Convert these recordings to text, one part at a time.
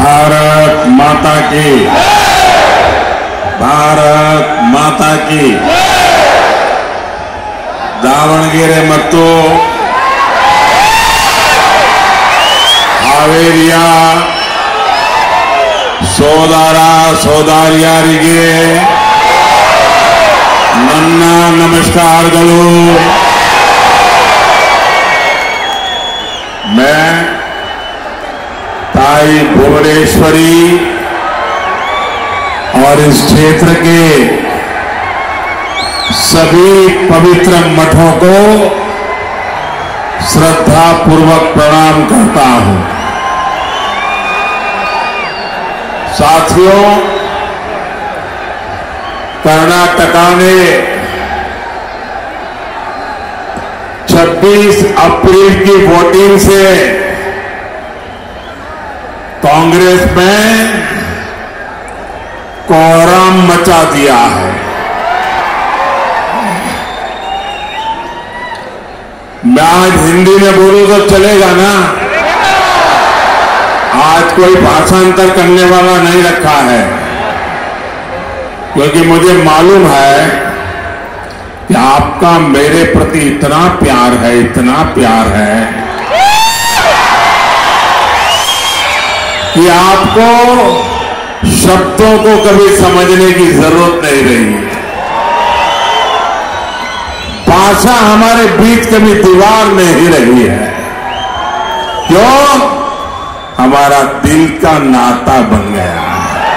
भारत माता की, भारत माता की। दावणगेरे ಮತ್ತು ಹಾವೇರಿಯ ಸೋದರ ಸೋದರಿಯರಿಗೆ ನನ್ನ ನಮಸ್ಕಾರಗಳು। मैं ताई भुवनेश्वरी और इस क्षेत्र के सभी पवित्र मठों को श्रद्धा पूर्वक प्रणाम करता हूं। साथियों, कर्नाटका ने 26 अप्रैल की वोटिंग से कांग्रेस में कोहराम मचा दिया है। मैं आज हिंदी में बोलूं तो चलेगा ना? आज कोई भाषांतर करने वाला नहीं रखा है, क्योंकि मुझे मालूम है कि आपका मेरे प्रति इतना प्यार है, इतना प्यार है कि आपको शब्दों को कभी समझने की जरूरत नहीं रही। भाषा हमारे बीच कभी दीवार नहीं रही है। क्यों? हमारा दिल का नाता बन गया है।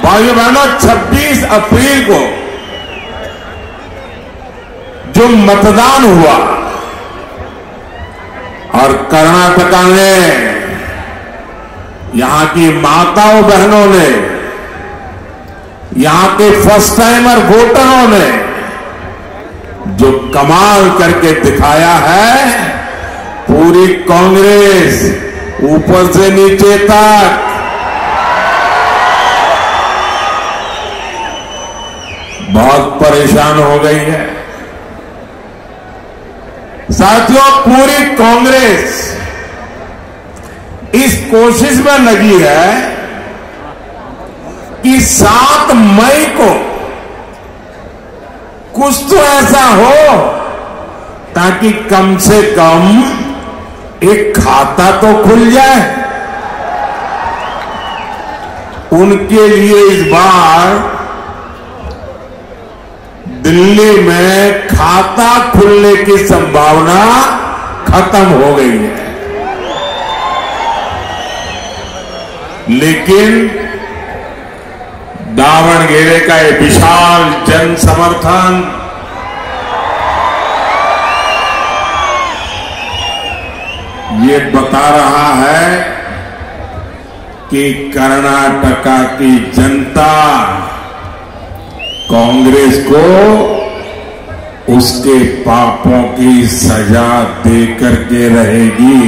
भाइयों बहनों, 26 अप्रैल को जो मतदान हुआ और कर्नाटका ने, यहां की माताओं बहनों ने, यहां के फर्स्ट टाइमर वोटरों ने जो कमाल करके दिखाया है, पूरी कांग्रेस ऊपर से नीचे तक बहुत परेशान हो गई है। साथियों, पूरी कांग्रेस इस कोशिश में लगी है कि 7 मई को कुछ तो ऐसा हो ताकि कम से कम एक खाता तो खुल जाए। उनके लिए इस बार दिल्ली में खाता खुलने की संभावना खत्म हो गई है। लेकिन दावणगेरे का ये विशाल जन समर्थन ये बता रहा है कि कर्नाटका की जनता कांग्रेस को उसके पापों की सजा दे करके रहेगी।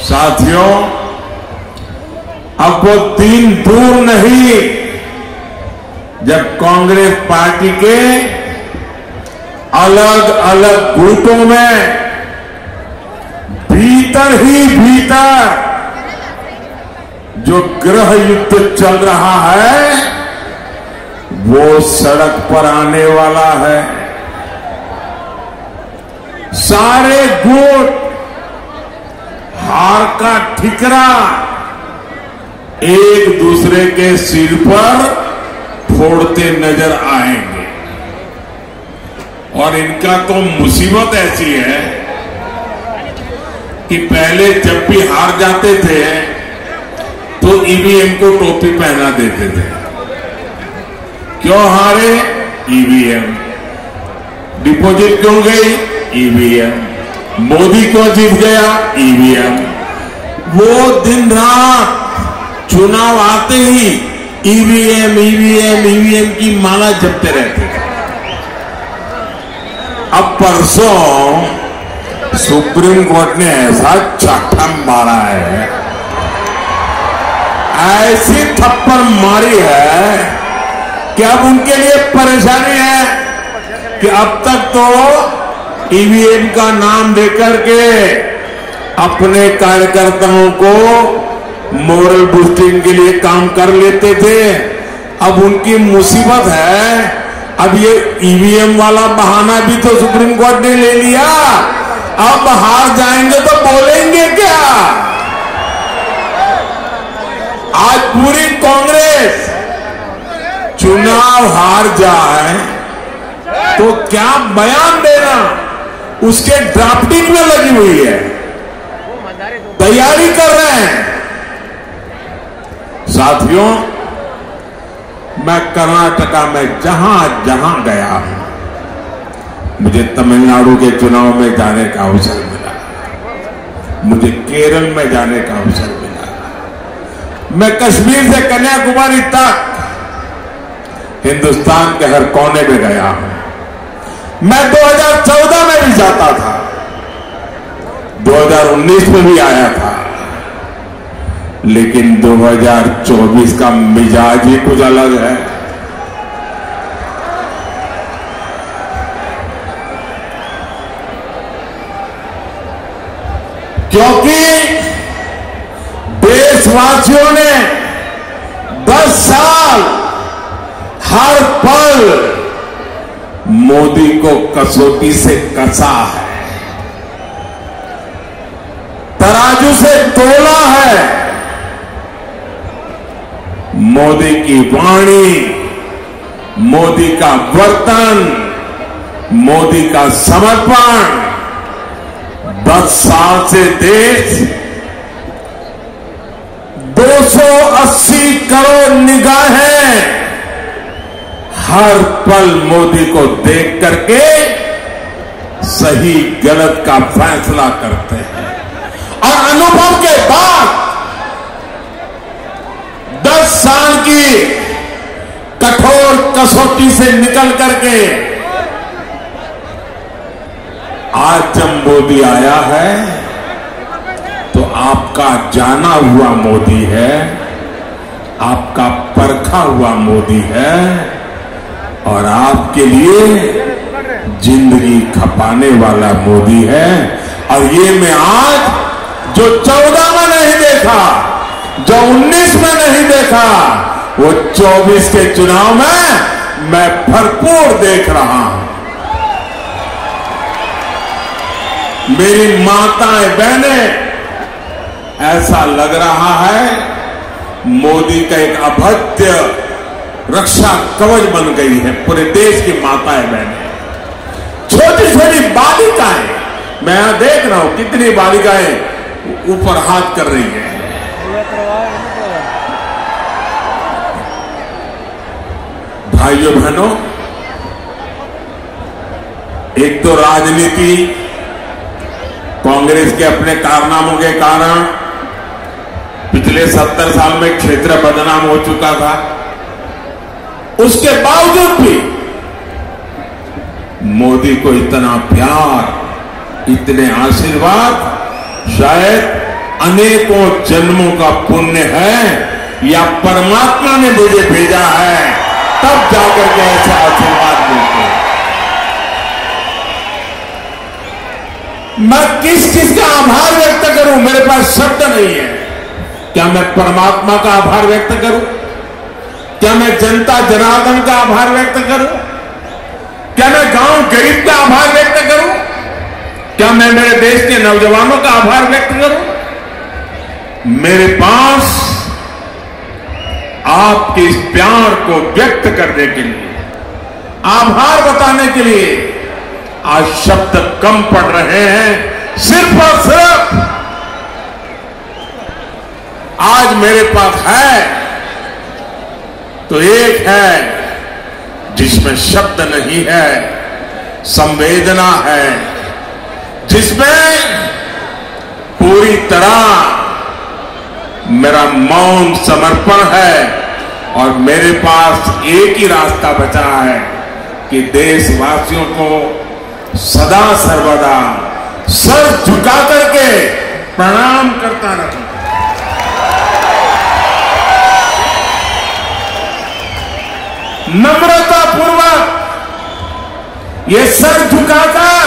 साथियों, अब वो दिन दूर नहीं जब कांग्रेस पार्टी के अलग अलग गुटों में भीतर ही भीतर जो गृह युद्ध चल रहा है वो सड़क पर आने वाला है। सारे गुट हार का ठिकरा एक दूसरे के सिर पर फोड़ते नजर आएंगे। और इनका तो मुसीबत ऐसी है कि पहले जब भी हार जाते थे तो ईवीएम को टोपी पहना देते थे। क्यों हारे? ईवीएम। डिपॉजिट क्यों गई? ईवीएम। मोदी क्यों जीत गया? ईवीएम। वो दिन रात चुनाव आते ही ईवीएम ईवीएम ईवीएम की माला जपते रहते थे। अब परसों सुप्रीम कोर्ट ने ऐसा चाटा मारा है, ऐसी थप्पड़ मारी है कि अब उनके लिए परेशानी है कि अब तक तो ईवीएम का नाम देकर के अपने कार्यकर्ताओं को मोरल बूस्टिंग के लिए काम कर लेते थे। अब उनकी मुसीबत है, अब ये ईवीएम वाला बहाना भी तो सुप्रीम कोर्ट ने ले लिया। अब हार जाएंगे तो बोलेंगे क्या? आज पूरी कांग्रेस चुनाव हार जाए तो क्या बयान देना, उसके ड्राफ्टिंग में लगी हुई है, तैयारी कर रहे हैं। साथियों, मैं कर्नाटका में जहां जहां गया हूं, मुझे तमिलनाडु के चुनाव में जाने का अवसर मिला, मुझे केरल में जाने का अवसर मिला, मैं कश्मीर से कन्याकुमारी तक हिंदुस्तान के हर कोने में गया हूं। मैं 2014 में भी जाता था, 2019 में भी आया था, लेकिन 2024 का मिजाज ही कुछ अलग है। क्योंकि देशवासियों ने 10 साल हर पल मोदी को कसौटी से कसा है, तराजू से तोला है। मोदी की वाणी, मोदी का वर्तन, मोदी का समर्पण, 10 साल से देश 280 करोड़ निगाहें हर पल मोदी को देख करके सही गलत का फैसला करते हैं। और अनुभव के बाद 10 साल की कठोर कसौटी से निकल करके आज जब मोदी आया है तो आपका जाना हुआ मोदी है, आपका परखा हुआ मोदी है और आपके लिए जिंदगी खपाने वाला मोदी है। और ये मैं आज जो 14 में नहीं देखा, जो 19 में नहीं देखा, वो 24 के चुनाव में मैं भरपूर देख रहा हूं। मेरी माताएं बहनें, ऐसा लग रहा है मोदी का एक अभद्र रक्षा कवच बन गई है पूरे देश की माताएं बहनें, छोटी छोटी बालिकाएं। मैं यहां देख रहा हूं कितनी बालिकाएं ऊपर हाथ कर रही हैं। भाइयों बहनों, एक तो राजनीति कांग्रेस के अपने कारनामों के कारण पिछले 70 साल में क्षेत्र बदनाम हो चुका था। उसके बावजूद भी मोदी को इतना प्यार, इतने आशीर्वाद शायद अनेकों जन्मों का पुण्य है या परमात्मा ने मुझे भेजा है, तब जाकर के ऐसे आशीर्वाद मिलते हैं। मैं किस किस का आभार व्यक्त करूं, मेरे पास शब्द नहीं है। क्या मैं परमात्मा का आभार व्यक्त करूं? क्या मैं जनता जनार्दन का आभार व्यक्त करूं? क्या मैं गांव गरीब का आभार व्यक्त करूं? क्या मैं मेरे देश के नौजवानों का आभार व्यक्त करूं? मेरे पास आपके इस प्यार को व्यक्त करने के लिए, आभार बताने के लिए आज शब्द कम पड़ रहे हैं। सिर्फ और सिर्फ आज मेरे पास है तो एक है जिसमें शब्द नहीं है, संवेदना है, जिसमें पूरी तरह मेरा मौन समर्पण है। और मेरे पास एक ही रास्ता बचा है कि देशवासियों को सदा सर्वदा सर झुका करके प्रणाम करता रहूं। नम्रता पूर्वक ये सर झुकाकर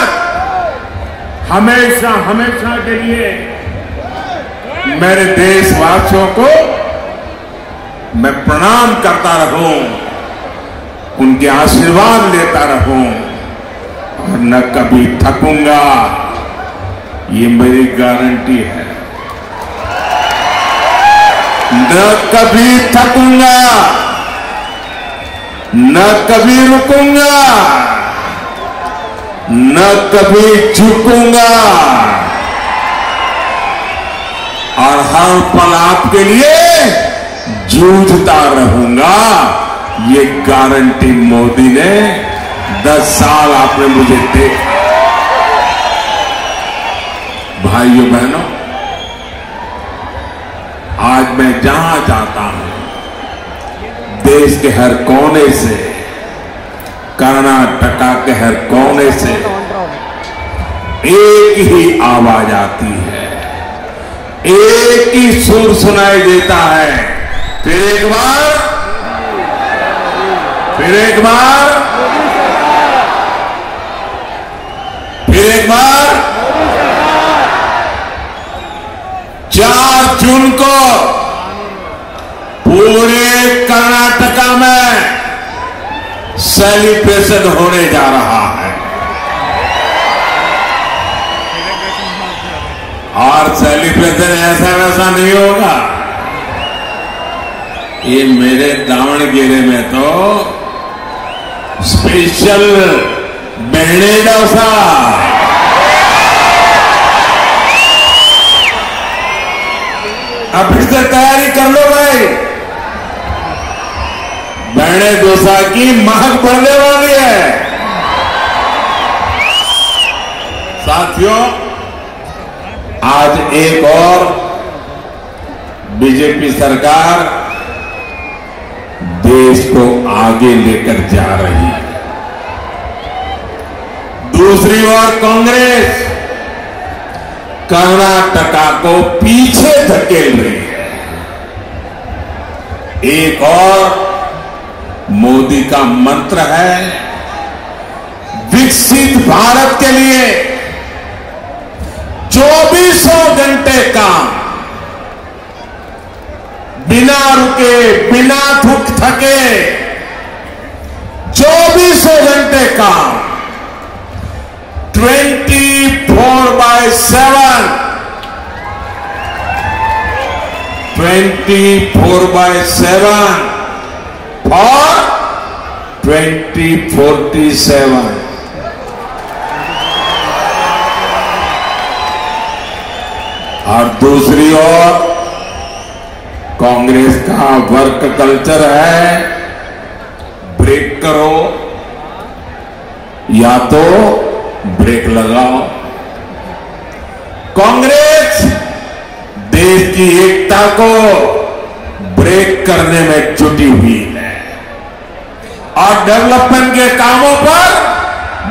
हमेशा हमेशा के लिए मेरे देशवासियों को मैं प्रणाम करता रहूं, उनके आशीर्वाद लेता रहूं और न कभी थकूंगा, ये मेरी गारंटी है। न कभी थकूंगा, न कभी रुकूंगा, न कभी झुकूंगा और हर पल आपके लिए जूझता रहूंगा। ये गारंटी मोदी ने 10 साल आपने मुझे देखा। भाइयों बहनों, आज मैं जहां जाता हूं, देश के हर कोने से, कर्नाटका के हर कोने से एक ही आवाज आती है, एक ही सुर सुनाई देता है। फिर एक बार, फिर एक बार, फिर एक बार 4 जून को पूरे कर्नाटका में सेलिब्रेशन होने जा रहा है। और सेलिब्रेशन ऐसा वैसा नहीं होगा। ये मेरे दावणगेरे में तो स्पेशल बेहने डोसा, अभी से तैयारी कर लो भाई, बेहने डोसा की महक बढ़ने वाली है। साथियों, आज एक और बीजेपी सरकार देश को आगे लेकर जा रही है। दूसरी ओर कांग्रेस कर्नाटका को पीछे धकेल रही है। एक और मोदी का मंत्र है, विकसित भारत के लिए 24 घंटे काम, बिना रुके, बिना थके 24 घंटे काम, 24/7, 24/7 और 2047। और दूसरी ओर कांग्रेस का वर्क कल्चर है, ब्रेक करो या तो ब्रेक लगाओ। कांग्रेस देश की एकता को ब्रेक करने में जुटी हुई है और डेवलपमेंट के कामों पर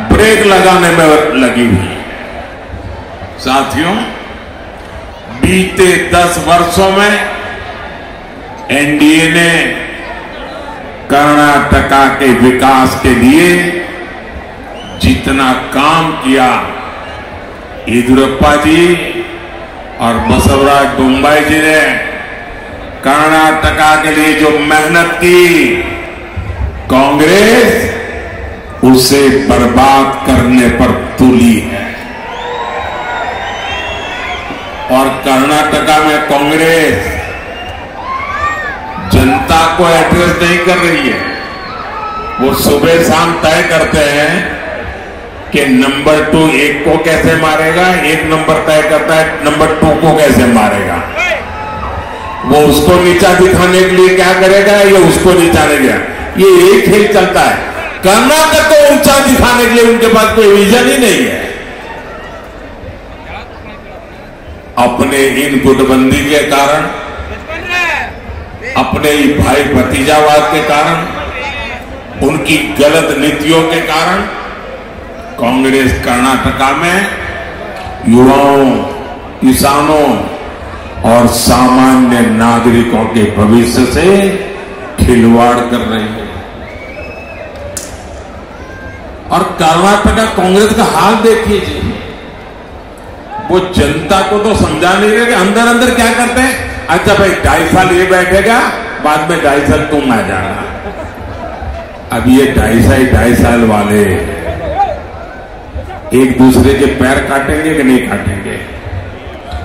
ब्रेक लगाने में लगी हुई है। साथियों, बीते 10 वर्षों में एनडीए ने कर्नाटका के विकास के लिए जितना काम किया, येदियुरप्पा जी और बसवराज बोम्मई जी ने कर्नाटका के लिए जो मेहनत की, कांग्रेस उसे बर्बाद करने पर तुली है। और कर्नाटका में कांग्रेस जनता को एड्रेस नहीं कर रही है। वो सुबह शाम तय करते हैं कि नंबर 2 1 को कैसे मारेगा, 1 नंबर तय करता है नंबर 2 को कैसे मारेगा। वो उसको नीचा दिखाने के लिए क्या करेगा, ये उसको नीचा देगा। ये एक खेल चलता है। कर्नाटक को ऊंचा दिखाने के लिए उनके पास कोई विजन ही नहीं है। अपने इन गुटबंदी के कारण, अपने ही भाई भतीजावाद के कारण, उनकी गलत नीतियों के कारण कांग्रेस कर्नाटका में युवाओं, किसानों और सामान्य नागरिकों के भविष्य से खिलवाड़ कर रही है। और कर्नाटका कांग्रेस का हाल देखिए जी, वो जनता को तो समझा नहीं रहे कि अंदर अंदर क्या करते हैं। अच्छा भाई 2.5 साल ये बैठेगा, बाद में 2.5 साल तुम आ जाना। अब ये 2.5 साल वाले एक दूसरे के पैर काटेंगे कि नहीं काटेंगे।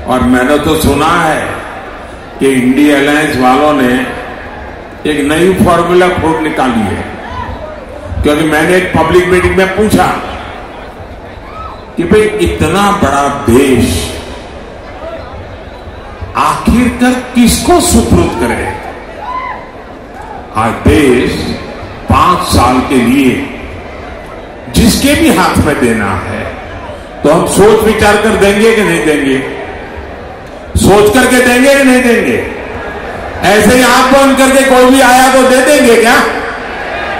और मैंने तो सुना है कि इंडिया अलायंस वालों ने एक नई फॉर्मूला खोज निकाली है, क्योंकि मैंने एक पब्लिक मीटिंग में पूछा कि भाई इतना बड़ा देश आखिरकार किसको सुपुर्द करे। आज देश 5 साल के लिए जिसके भी हाथ में देना है तो हम सोच विचार कर देंगे कि नहीं देंगे, सोच करके देंगे कि नहीं देंगे। ऐसे ही आंख बंद करके कोई भी आया तो दे देंगे क्या,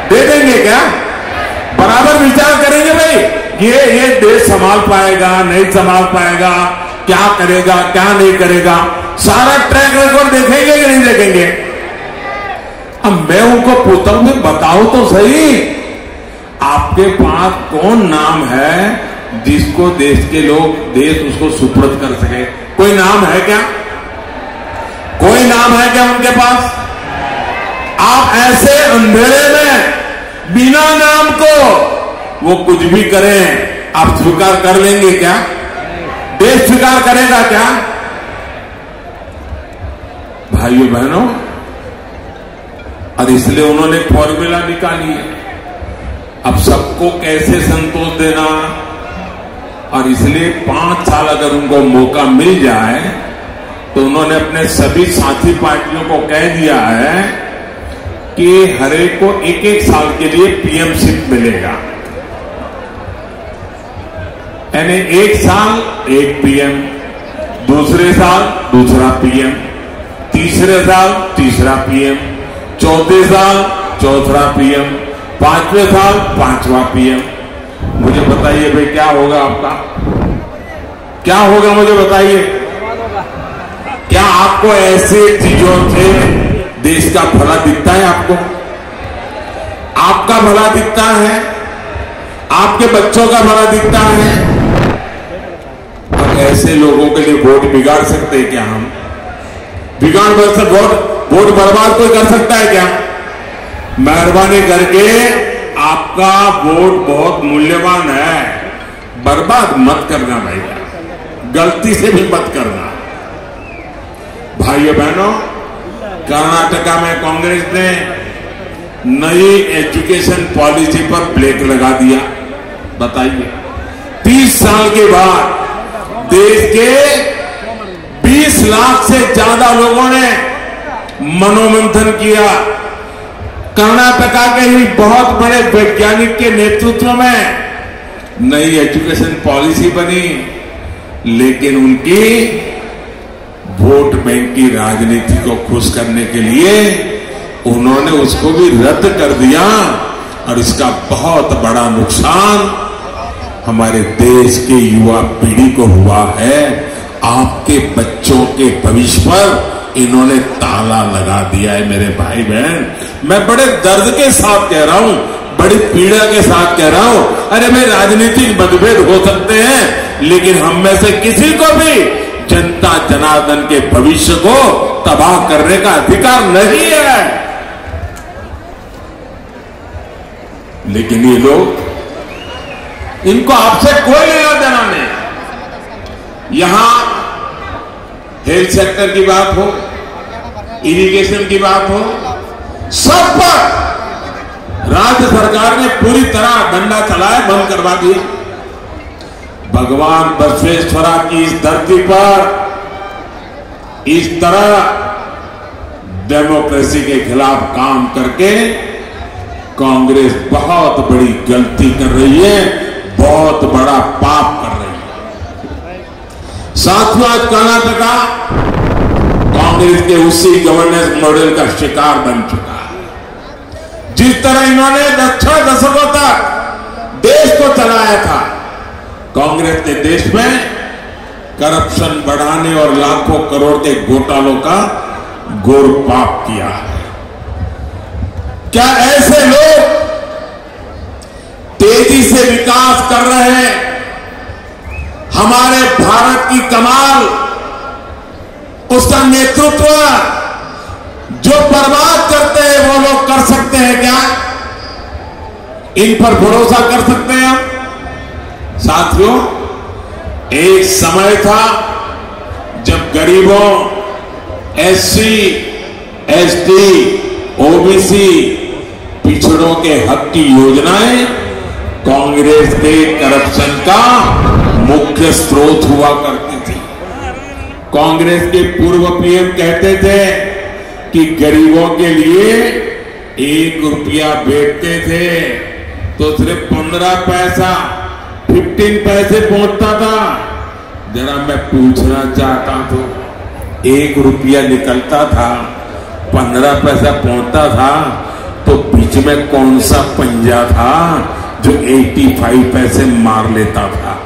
दे देंगे क्या? बराबर विचार करेंगे भाई ये देश संभाल पाएगा नहीं संभाल पाएगा, क्या करेगा क्या नहीं करेगा, सारा ट्रैक रिकॉर्ड देखेंगे कि नहीं देखेंगे। अब मैं उनको पूछता हूं कि बताओ तो सही, आपके पास कौन नाम है जिसको देश के लोग देश उसको सुपुर्द कर सके? कोई नाम है क्या? कोई नाम है क्या उनके पास? आप ऐसे अंधेरे में बिना नाम को वो कुछ भी करें, आप स्वीकार कर लेंगे क्या? देश स्वीकार करेगा क्या? भाइयों बहनों, और इसलिए उन्होंने फॉर्मूला निकाली है अब सबको कैसे संतोष देना। और इसलिए 5 साल अगर उनको मौका मिल जाए तो उन्होंने अपने सभी साथी पार्टियों को कह दिया है कि हर एक को 1-1 साल के लिए पीएमशिप मिलेगा, यानी 1 साल 1 पीएम, दूसरे साल दूसरा पीएम, तीसरे साल तीसरा पीएम, चौथे साल चौथा पीएम, 5वें साल 5वां पीएम। मुझे बताइए भाई क्या होगा आपका, क्या होगा मुझे बताइए। क्या आपको ऐसे चीजों से देश का भला दिखता है? आपका भला दिखता है, आपके बच्चों का भला दिखता है। अब ऐसे लोगों के लिए वोट बिगाड़ सकते हैं क्या हम? बिगाड़ वोट बर्बाद कोई कर सकता है क्या? मेहरबानी करके आपका वोट बहुत मूल्यवान है, बर्बाद मत करना भैया, गलती से भी मत करना। भाइयों बहनों, कर्नाटका में कांग्रेस ने नई एजुकेशन पॉलिसी पर ब्रेक लगा दिया। बताइए 30 साल के बाद देश के 20 लाख से ज्यादा लोगों ने मनोमंथन किया। कर्नाटका के ही बहुत बड़े वैज्ञानिक के नेतृत्व में नई एजुकेशन पॉलिसी बनी, लेकिन उनकी वोट बैंक की राजनीति को खुश करने के लिए उन्होंने उसको भी रद्द कर दिया। और इसका बहुत बड़ा नुकसान हमारे देश के युवा पीढ़ी को हुआ है। आपके बच्चों के भविष्य पर इन्होंने ताला लगा दिया है। मेरे भाई बहन, मैं बड़े दर्द के साथ कह रहा हूं, बड़ी पीड़ा के साथ कह रहा हूं। अरे भाई, राजनीतिक मतभेद हो सकते हैं, लेकिन हम में से किसी को भी जनता जनार्दन के भविष्य को तबाह करने का अधिकार नहीं है। लेकिन ये लोग, इनको आपसे कोई लेना देना नहीं। यहां हेल्थ सेक्टर की बात हो, इरिगेशन की बात हो, सब पर राज्य सरकार ने पूरी तरह डंडा चलाया, बंद करवा दिया। भगवान बसवेश्वरा की इस धरती पर इस तरह डेमोक्रेसी के खिलाफ काम करके कांग्रेस बहुत बड़ी गलती कर रही है, बहुत बड़ा पाप कर रही है। साथियों, आज कर्नाटका कांग्रेस के उसी गवर्नेंस मॉडल का शिकार बन चुका है। जिस तरह इन्होंने 6 दशकों तक देश को चलाया था, कांग्रेस ने देश में करप्शन बढ़ाने और लाखों करोड़ के घोटालों का घोर पाप किया है। क्या ऐसे लोग तेजी से विकास कर रहे हैं, हमारे भारत की बाकी कमाल उसका नेतृत्व जो बर्बाद करते हैं वो लोग कर सकते हैं क्या? इन पर भरोसा कर सकते हैं हम? साथियों, एक समय था जब गरीबों, एससी, एसटी, ओबीसी, पिछड़ों के हक की योजनाएं कांग्रेस के करप्शन का मुख्य स्रोत हुआ करती थी। कांग्रेस के पूर्व पीएम कहते थे कि गरीबों के लिए 1 रुपया बेचते थे तो सिर्फ 15 पैसा 15 पैसे पहुंचता था। जरा मैं पूछना चाहता हूं, 1 रुपया निकलता था, 15 पैसा पहुंचता था, तो बीच में कौन सा पंजा था जो 85 पैसे मार लेता था?